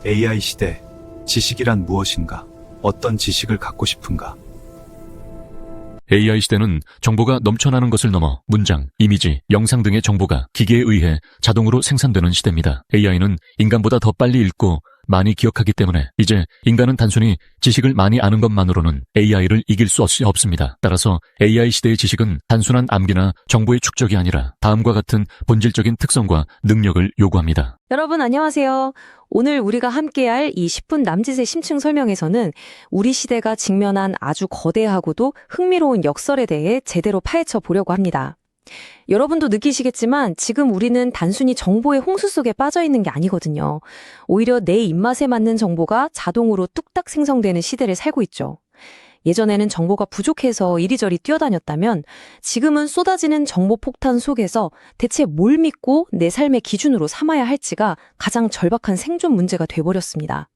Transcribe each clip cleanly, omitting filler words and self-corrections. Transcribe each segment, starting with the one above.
AI 시대, 지식이란 무엇인가? 어떤 지식을 갖고 싶은가? AI 시대는 정보가 넘쳐나는 것을 넘어 문장, 이미지, 영상 등의 정보가 기계에 의해 자동으로 생산되는 시대입니다. AI는 인간보다 더 빨리 읽고 많이 기억하기 때문에 이제 인간은 단순히 지식을 많이 아는 것만으로는 AI를 이길 수 없습니다. 따라서 AI 시대의 지식은 단순한 암기나 정보의 축적이 아니라 다음과 같은 본질적인 특성과 능력을 요구합니다. 여러분 안녕하세요. 오늘 우리가 함께할 이 10분 남짓의 심층 설명에서는 우리 시대가 직면한 아주 거대하고도 흥미로운 역설에 대해 제대로 파헤쳐 보려고 합니다. 여러분도 느끼시겠지만 지금 우리는 단순히 정보의 홍수 속에 빠져 있는 게 아니거든요. 오히려 내 입맛에 맞는 정보가 자동으로 뚝딱 생성되는 시대를 살고 있죠. 예전에는 정보가 부족해서 이리저리 뛰어다녔다면 지금은 쏟아지는 정보 폭탄 속에서 대체 뭘 믿고 내 삶의 기준으로 삼아야 할지가 가장 절박한 생존 문제가 돼버렸습니다.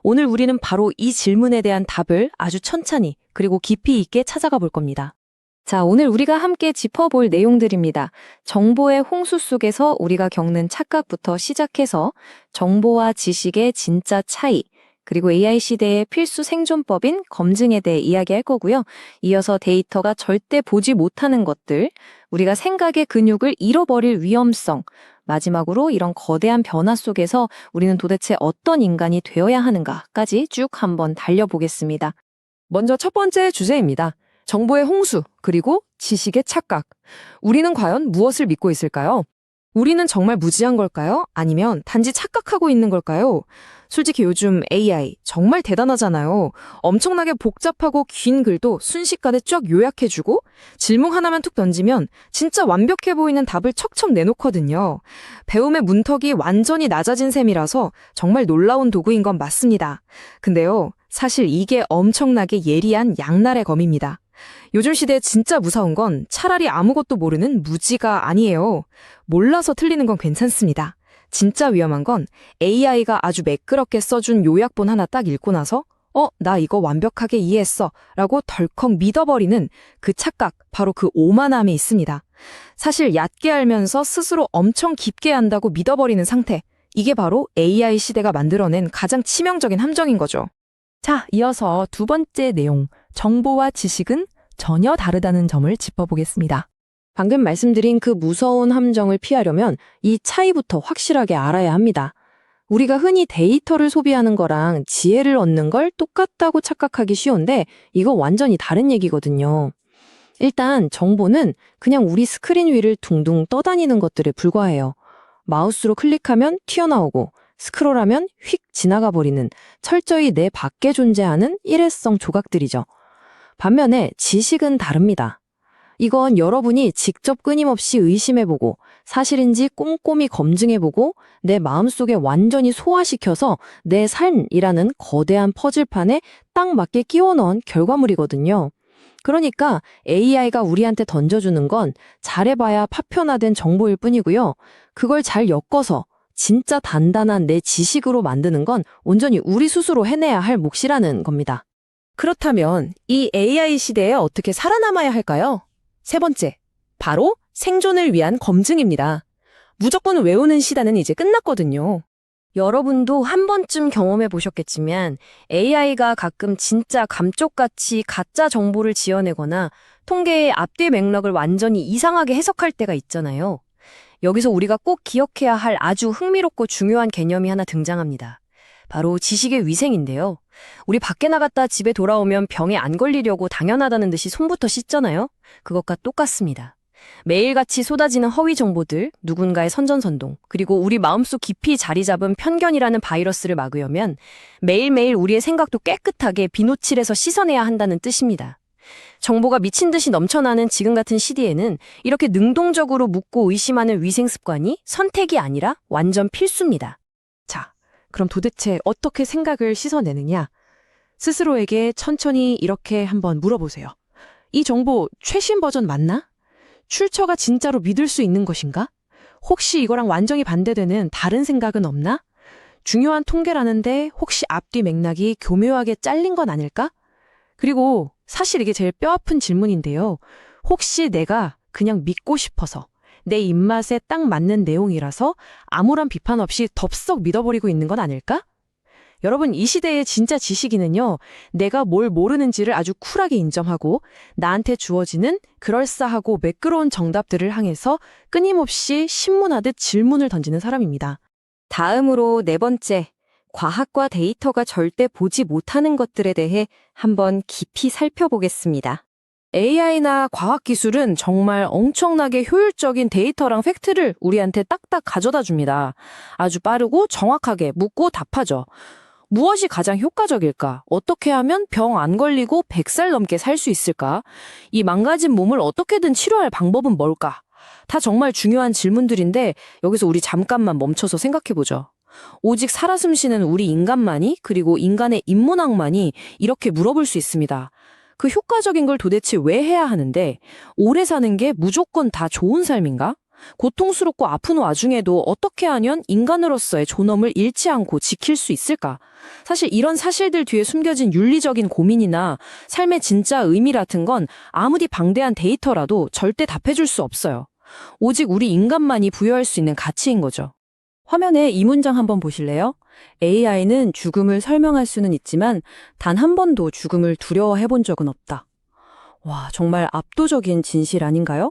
오늘 우리는 바로 이 질문에 대한 답을 아주 천천히 그리고 깊이 있게 찾아가 볼 겁니다. 자, 오늘 우리가 함께 짚어볼 내용들입니다. 정보의 홍수 속에서 우리가 겪는 착각부터 시작해서 정보와 지식의 진짜 차이, 그리고 AI 시대의 필수 생존법인 검증에 대해 이야기할 거고요. 이어서 데이터가 절대 보지 못하는 것들, 우리가 생각의 근육을 잃어버릴 위험성, 마지막으로 이런 거대한 변화 속에서 우리는 도대체 어떤 인간이 되어야 하는가까지 쭉 한번 달려보겠습니다. 먼저 첫 번째 주제입니다. 정보의 홍수, 그리고 지식의 착각. 우리는 과연 무엇을 믿고 있을까요? 우리는 정말 무지한 걸까요? 아니면 단지 착각하고 있는 걸까요? 솔직히 요즘 AI 정말 대단하잖아요. 엄청나게 복잡하고 긴 글도 순식간에 쫙 요약해주고 질문 하나만 툭 던지면 진짜 완벽해 보이는 답을 척척 내놓거든요. 배움의 문턱이 완전히 낮아진 셈이라서 정말 놀라운 도구인 건 맞습니다. 근데요, 사실 이게 엄청나게 예리한 양날의 검입니다. 요즘 시대에 진짜 무서운 건 차라리 아무것도 모르는 무지가 아니에요. 몰라서 틀리는 건 괜찮습니다. 진짜 위험한 건 AI가 아주 매끄럽게 써준 요약본 하나 딱 읽고 나서 나 이거 완벽하게 이해했어 라고 덜컥 믿어버리는 그 착각, 바로 그 오만함에 있습니다. 사실 얕게 알면서 스스로 엄청 깊게 안다고 믿어버리는 상태, 이게 바로 AI 시대가 만들어낸 가장 치명적인 함정인 거죠. 자, 이어서 두 번째 내용, 정보와 지식은 전혀 다르다는 점을 짚어보겠습니다. 방금 말씀드린 그 무서운 함정을 피하려면 이 차이부터 확실하게 알아야 합니다. 우리가 흔히 데이터를 소비하는 거랑 지혜를 얻는 걸 똑같다고 착각하기 쉬운데 이거 완전히 다른 얘기거든요. 일단 정보는 그냥 우리 스크린 위를 둥둥 떠다니는 것들에 불과해요. 마우스로 클릭하면 튀어나오고 스크롤하면 휙 지나가 버리는 철저히 내 밖에 존재하는 일회성 조각들이죠. 반면에 지식은 다릅니다. 이건 여러분이 직접 끊임없이 의심해보고 사실인지 꼼꼼히 검증해보고 내 마음속에 완전히 소화시켜서 내 삶이라는 거대한 퍼즐판에 딱 맞게 끼워 넣은 결과물이거든요. 그러니까 AI가 우리한테 던져주는 건 잘해봐야 파편화된 정보일 뿐이고요. 그걸 잘 엮어서 진짜 단단한 내 지식으로 만드는 건 온전히 우리 스스로 해내야 할 몫이라는 겁니다. 그렇다면 이 AI 시대에 어떻게 살아남아야 할까요? 세 번째, 바로 생존을 위한 검증입니다. 무조건 외우는 시대는 이제 끝났거든요. 여러분도 한 번쯤 경험해 보셨겠지만 AI가 가끔 진짜 감쪽같이 가짜 정보를 지어내거나 통계의 앞뒤 맥락을 완전히 이상하게 해석할 때가 있잖아요. 여기서 우리가 꼭 기억해야 할 아주 흥미롭고 중요한 개념이 하나 등장합니다. 바로 지식의 위생인데요. 우리 밖에 나갔다 집에 돌아오면 병에 안 걸리려고 당연하다는 듯이 손부터 씻잖아요. 그것과 똑같습니다. 매일같이 쏟아지는 허위 정보들, 누군가의 선전선동, 그리고 우리 마음속 깊이 자리 잡은 편견이라는 바이러스를 막으려면 매일매일 우리의 생각도 깨끗하게 비누칠해서 씻어내야 한다는 뜻입니다. 정보가 미친 듯이 넘쳐나는 지금 같은 시대에는 이렇게 능동적으로 묻고 의심하는 위생 습관이 선택이 아니라 완전 필수입니다. 자, 그럼 도대체 어떻게 생각을 씻어내느냐? 스스로에게 천천히 이렇게 한번 물어보세요. 이 정보 최신 버전 맞나? 출처가 진짜로 믿을 수 있는 것인가? 혹시 이거랑 완전히 반대되는 다른 생각은 없나? 중요한 통계라는데 혹시 앞뒤 맥락이 교묘하게 잘린 건 아닐까? 그리고 사실 이게 제일 뼈아픈 질문인데요. 혹시 내가 그냥 믿고 싶어서 내 입맛에 딱 맞는 내용이라서 아무런 비판 없이 덥석 믿어버리고 있는 건 아닐까? 여러분, 이 시대의 진짜 지식인은요, 내가 뭘 모르는지를 아주 쿨하게 인정하고 나한테 주어지는 그럴싸하고 매끄러운 정답들을 향해서 끊임없이 신문하듯 질문을 던지는 사람입니다. 다음으로 네 번째, 과학과 데이터가 절대 보지 못하는 것들에 대해 한번 깊이 살펴보겠습니다. AI나 과학기술은 정말 엄청나게 효율적인 데이터랑 팩트를 우리한테 딱딱 가져다 줍니다. 아주 빠르고 정확하게 묻고 답하죠. 무엇이 가장 효과적일까? 어떻게 하면 병 안 걸리고 100살 넘게 살 수 있을까? 이 망가진 몸을 어떻게든 치료할 방법은 뭘까? 다 정말 중요한 질문들인데 여기서 우리 잠깐만 멈춰서 생각해보죠. 오직 살아 숨쉬는 우리 인간만이, 그리고 인간의 인문학만이 이렇게 물어볼 수 있습니다. 그 효과적인 걸 도대체 왜 해야 하는데, 오래 사는 게 무조건 다 좋은 삶인가? 고통스럽고 아픈 와중에도 어떻게 하면 인간으로서의 존엄을 잃지 않고 지킬 수 있을까? 사실 이런 사실들 뒤에 숨겨진 윤리적인 고민이나 삶의 진짜 의미 같은 건 아무리 방대한 데이터라도 절대 답해줄 수 없어요. 오직 우리 인간만이 부여할 수 있는 가치인 거죠. 화면에 이 문장 한번 보실래요? AI는 죽음을 설명할 수는 있지만 단 한 번도 죽음을 두려워해 본 적은 없다. 와, 정말 압도적인 진실 아닌가요?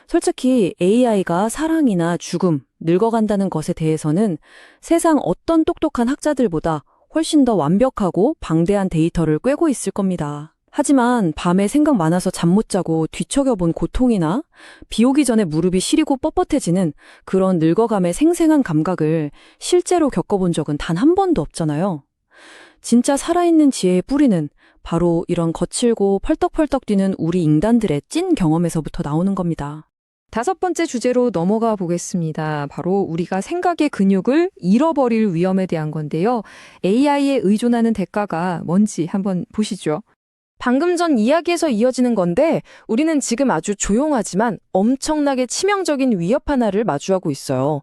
솔직히 AI가 사랑이나 죽음, 늙어간다는 것에 대해서는 세상 어떤 똑똑한 학자들보다 훨씬 더 완벽하고 방대한 데이터를 꿰고 있을 겁니다. 하지만 밤에 생각 많아서 잠 못 자고 뒤척여본 고통이나 비 오기 전에 무릎이 시리고 뻣뻣해지는 그런 늙어감의 생생한 감각을 실제로 겪어본 적은 단 한 번도 없잖아요. 진짜 살아있는 지혜의 뿌리는 바로 이런 거칠고 펄떡펄떡 뛰는 우리 인간들의 찐 경험에서부터 나오는 겁니다. 다섯 번째 주제로 넘어가 보겠습니다. 바로 우리가 생각의 근육을 잃어버릴 위험에 대한 건데요. AI에 의존하는 대가가 뭔지 한번 보시죠. 방금 전 이야기에서 이어지는 건데 우리는 지금 아주 조용하지만 엄청나게 치명적인 위협 하나를 마주하고 있어요.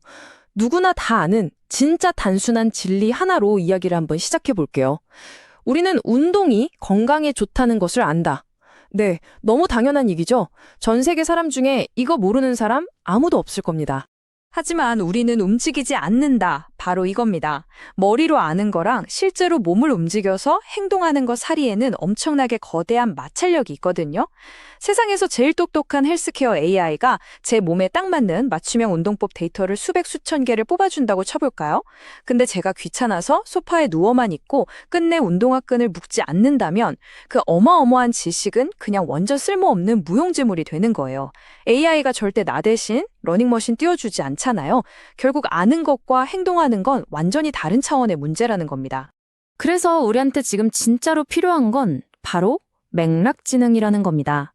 누구나 다 아는 진짜 단순한 진리 하나로 이야기를 한번 시작해 볼게요. 우리는 운동이 건강에 좋다는 것을 안다. 네, 너무 당연한 얘기죠. 전 세계 사람 중에 이거 모르는 사람 아무도 없을 겁니다. 하지만 우리는 움직이지 않는다. 바로 이겁니다. 머리로 아는 거랑 실제로 몸을 움직여서 행동하는 것 사이에는 엄청나게 거대한 마찰력이 있거든요. 세상에서 제일 똑똑한 헬스케어 AI가 제 몸에 딱 맞는 맞춤형 운동법 데이터를 수백 수천 개를 뽑아준다고 쳐볼까요? 근데 제가 귀찮아서 소파에 누워만 있고 끝내 운동화 끈을 묶지 않는다면 그 어마어마한 지식은 그냥 완전 쓸모없는 무용지물이 되는 거예요. AI가 절대 나 대신 러닝머신 띄워주지 않잖아요. 결국 아는 것과 행동하는 건 완전히 다른 차원의 문제라는 겁니다. 그래서 우리한테 지금 진짜로 필요한 건 바로 맥락지능이라는 겁니다.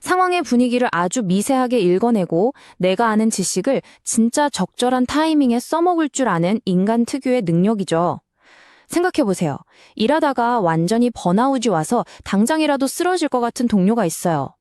상황의 분위기를 아주 미세하게 읽어내고 내가 아는 지식을 진짜 적절한 타이밍에 써먹을 줄 아는 인간 특유의 능력이죠. 생각해보세요. 일하다가 완전히 번아웃이 와서 당장이라도 쓰러질 것 같은 동료가 있어요.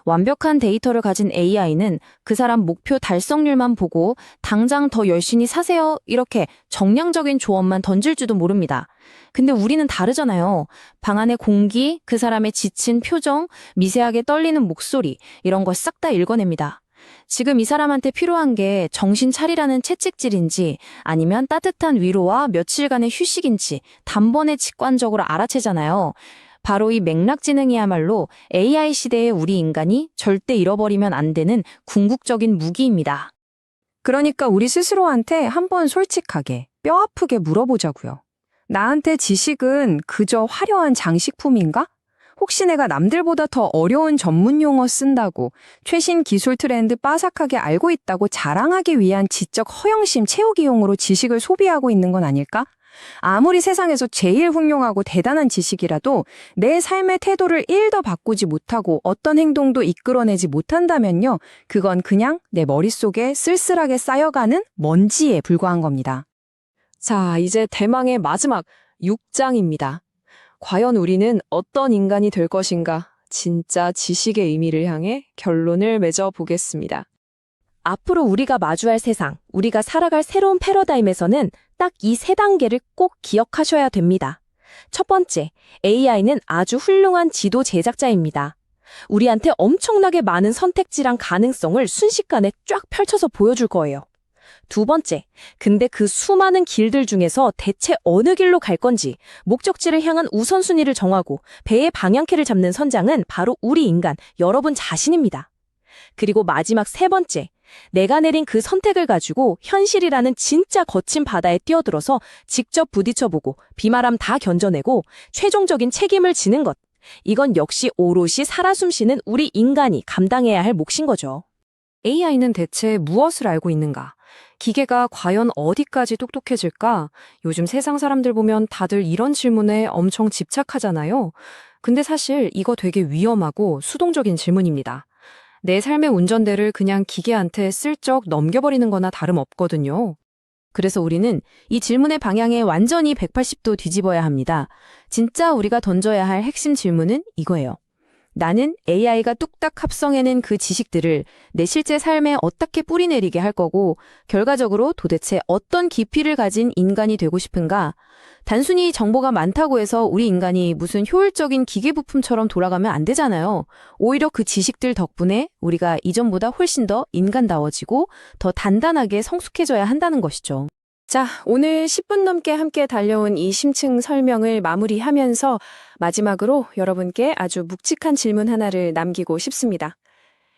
완벽한 데이터를 가진 AI는 그 사람 목표 달성률만 보고 당장 더 열심히 사세요 이렇게 정량적인 조언만 던질지도 모릅니다. 근데 우리는 다르잖아요. 방 안의 공기, 그 사람의 지친 표정, 미세하게 떨리는 목소리 이런 걸 싹 다 읽어냅니다. 지금 이 사람한테 필요한 게 정신 차리라는 채찍질인지 아니면 따뜻한 위로와 며칠간의 휴식인지 단번에 직관적으로 알아채잖아요. 바로 이 맥락지능이야말로 AI 시대의 우리 인간이 절대 잃어버리면 안 되는 궁극적인 무기입니다. 그러니까 우리 스스로한테 한번 솔직하게 뼈아프게 물어보자고요. 나한테 지식은 그저 화려한 장식품인가? 혹시 내가 남들보다 더 어려운 전문 용어 쓴다고 최신 기술 트렌드 빠삭하게 알고 있다고 자랑하기 위한 지적 허영심 채우기용으로 지식을 소비하고 있는 건 아닐까? 아무리 세상에서 제일 훌륭하고 대단한 지식이라도 내 삶의 태도를 1도 바꾸지 못하고 어떤 행동도 이끌어내지 못한다면요. 그건 그냥 내 머릿속에 쓸쓸하게 쌓여가는 먼지에 불과한 겁니다. 자, 이제 대망의 마지막 6장입니다. 과연 우리는 어떤 인간이 될 것인가? 진짜 지식의 의미를 향해 결론을 맺어 보겠습니다. 앞으로 우리가 마주할 세상, 우리가 살아갈 새로운 패러다임에서는 딱 이 세 단계를 꼭 기억하셔야 됩니다. 첫 번째, AI는 아주 훌륭한 지도 제작자입니다. 우리한테 엄청나게 많은 선택지랑 가능성을 순식간에 쫙 펼쳐서 보여줄 거예요. 두 번째, 근데 그 수많은 길들 중에서 대체 어느 길로 갈 건지 목적지를 향한 우선순위를 정하고 배의 방향키를 잡는 선장은 바로 우리 인간, 여러분 자신입니다. 그리고 마지막 세 번째, 내가 내린 그 선택을 가지고 현실이라는 진짜 거친 바다에 뛰어들어서 직접 부딪혀보고 비마람 다 견뎌내고 최종적인 책임을 지는 것. 이건 역시 오롯이 살아 숨쉬는 우리 인간이 감당해야 할 몫인 거죠. AI는 대체 무엇을 알고 있는가? 기계가 과연 어디까지 똑똑해질까? 요즘 세상 사람들 보면 다들 이런 질문에 엄청 집착하잖아요. 근데 사실 이거 되게 위험하고 수동적인 질문입니다. 내 삶의 운전대를 그냥 기계한테 슬쩍 넘겨버리는 거나 다름없거든요. 그래서 우리는 이 질문의 방향에 완전히 180도 뒤집어야 합니다. 진짜 우리가 던져야 할 핵심 질문은 이거예요. 나는 AI가 뚝딱 합성해낸 그 지식들을 내 실제 삶에 어떻게 뿌리내리게 할 거고 결과적으로 도대체 어떤 깊이를 가진 인간이 되고 싶은가? 단순히 정보가 많다고 해서 우리 인간이 무슨 효율적인 기계 부품처럼 돌아가면 안 되잖아요. 오히려 그 지식들 덕분에 우리가 이전보다 훨씬 더 인간다워지고 더 단단하게 성숙해져야 한다는 것이죠. 자, 오늘 10분 넘게 함께 달려온 이 심층 설명을 마무리하면서 마지막으로 여러분께 아주 묵직한 질문 하나를 남기고 싶습니다.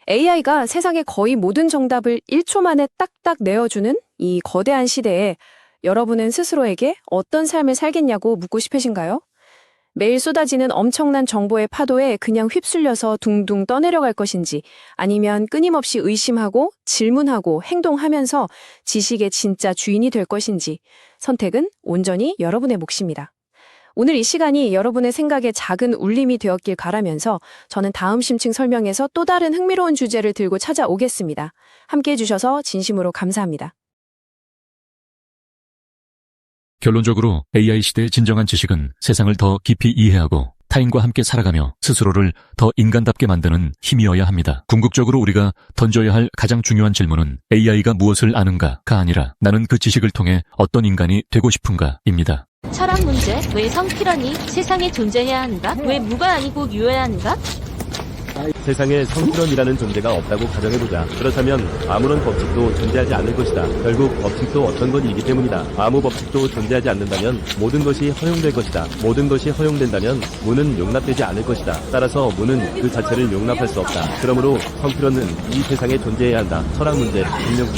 AI가 세상의 거의 모든 정답을 1초 만에 딱딱 내어주는 이 거대한 시대에 여러분은 스스로에게 어떤 삶을 살겠냐고 묻고 싶으신가요? 매일 쏟아지는 엄청난 정보의 파도에 그냥 휩쓸려서 둥둥 떠내려갈 것인지 아니면 끊임없이 의심하고 질문하고 행동하면서 지식의 진짜 주인이 될 것인지 선택은 온전히 여러분의 몫입니다. 오늘 이 시간이 여러분의 생각에 작은 울림이 되었길 바라면서 저는 다음 심층 설명에서 또 다른 흥미로운 주제를 들고 찾아오겠습니다. 함께 해주셔서 진심으로 감사합니다. 결론적으로 AI 시대의 진정한 지식은 세상을 더 깊이 이해하고 타인과 함께 살아가며 스스로를 더 인간답게 만드는 힘이어야 합니다. 궁극적으로 우리가 던져야 할 가장 중요한 질문은 AI가 무엇을 아는가가 아니라 나는 그 지식을 통해 어떤 인간이 되고 싶은가입니다. 철학 문제, 왜 성필연이 세상에 존재해야 하는가? 왜 무가 아니고 유여야 하는가? 세상에 성필원이라는 존재가 없다고 가정해보자. 그렇다면 아무런 법칙도 존재하지 않을 것이다. 결국 법칙도 어떤 것이기 때문이다. 아무 법칙도 존재하지 않는다면 모든 것이 허용될 것이다. 모든 것이 허용된다면 무는 용납되지 않을 것이다. 따라서 무는 그 자체를 용납할 수 없다. 그러므로 성필원은 이 세상에 존재해야 한다. 철학 문제, 증명